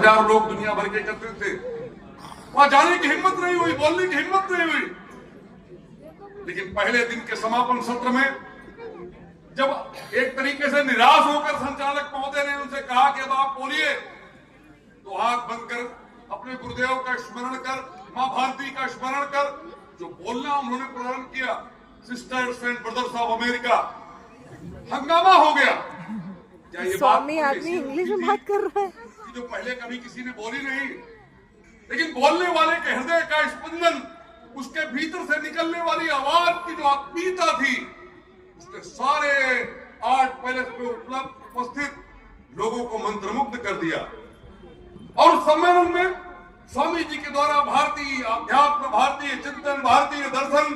10,000 लोग दुनिया भर के एकत्रित थे। वहां जाने की हिम्मत नहीं हुई, बोलने की हिम्मत नहीं हुई। लेकिन पहले दिन के समापन सत्र में जब एक तरीके से निराश होकर संचालक महोदय ने उनसे कहा कि अब आप बोलिए, तो आंख बंद कर अपने गुरुदेव का स्मरण कर, मां भारती का स्मरण कर, जो बोलना उन्होंने प्रारंभ किया, sisters and brothers of America, हंगामा हो गया। क्या ये स्वामी आदमी इंग्लिश में बात कर रहा है जो पहले कभी किसी ने बोली नहीं, लेकिन बोलने वाले के हृदय का स्पंदन, उसके भीतर से निकलने वाली आवाज की जो आत्मीयता थी, उसने सारे आर्ट पैलेस में उपस्थित लोगों को मंत्रमुग्ध कर दिया। और सम्मेलन में स्वामी जी के द्वारा भारतीय अध्यात्म, भारतीय चिंतन, भारतीय दर्शन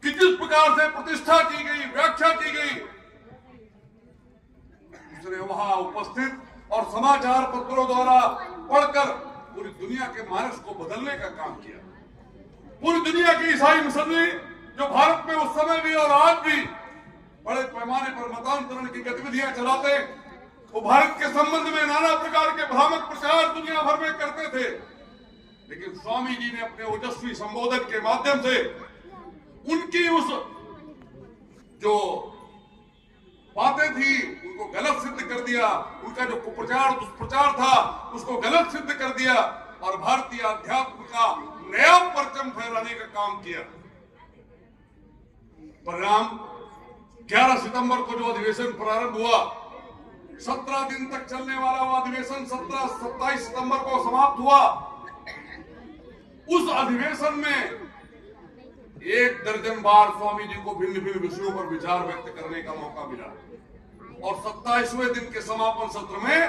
की जिस प्रकार से प्रतिष्ठा की गई, व्याख्या की गई, उसने वहां उपस्थित और समाचार पत्रों द्वारा पढ़कर पूरी दुनिया के मानस को बदलने का काम किया। पूरी दुनिया की ईसाई मिशनरी जो भारत में उस समय भी और आज भी बड़े पैमाने पर मतांतरण की गतिविधियां चलाते, वो भारत के संबंध में नाना प्रकार के भ्रामक प्रचार दुनिया भर में करते थे। लेकिन स्वामी जी ने अपने ओजस्वी संबोधन के माध्यम से उनकी उस जो बातें थी उनको गलत सिद्ध कर दिया, उनका जो कुप्रचार दुष्प्रचार था उसको गलत सिद्ध कर दिया और भारतीय अध्यात्म का नया परचम फहराने का काम किया। परिणाम 11 सितंबर को जो अधिवेशन प्रारंभ हुआ, 17 दिन तक चलने वाला वो अधिवेशन 27 सितंबर को समाप्त हुआ। उस अधिवेशन में 1 दर्जन बार स्वामी जी को भिन्न भिन्न विषयों पर विचार व्यक्त करने का मौका मिला और 27वें दिन के समापन सत्र में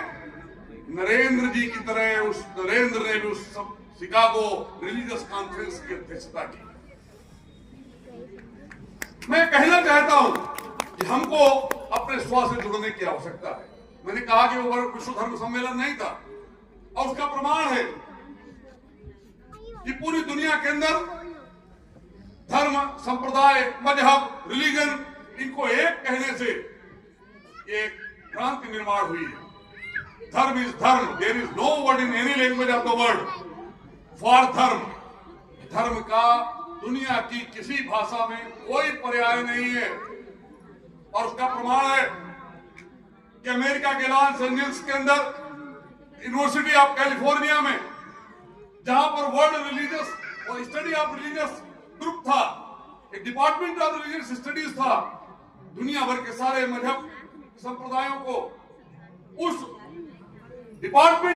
नरेंद्र जी की तरह उस नरेंद्र ने भी उस शिकागो रिलीजियस कॉन्फ्रेंस की अध्यक्षता की। मैं कहना चाहता हूं कि हमको अपने स्व से जुड़ने की आवश्यकता है। मैंने कहा कि वो विश्व धर्म सम्मेलन नहीं था और उसका प्रमाण है कि पूरी दुनिया के अंदर धर्म, संप्रदाय, मजहब, रिलीजन, इनको एक कहने से एक क्रांति निर्माण हुई है। Dharma is dharma, there is no word in any language of the world for dharma. धर्म का दुनिया की किसी भाषा में कोई पर्याय नहीं है और उसका प्रमाण है कि अमेरिका के लॉस एंजल्स के अंदर यूनिवर्सिटी ऑफ कैलिफोर्निया में, जहां पर वर्ल्ड रिलीजियस और स्टडी ऑफ रिलीजियस ग्रुप था, एक डिपार्टमेंट ऑफ रिलीजियस स्टडीज था, दुनिया भर के सारे मजहब संप्रदायों को उस डिपार्टमेंट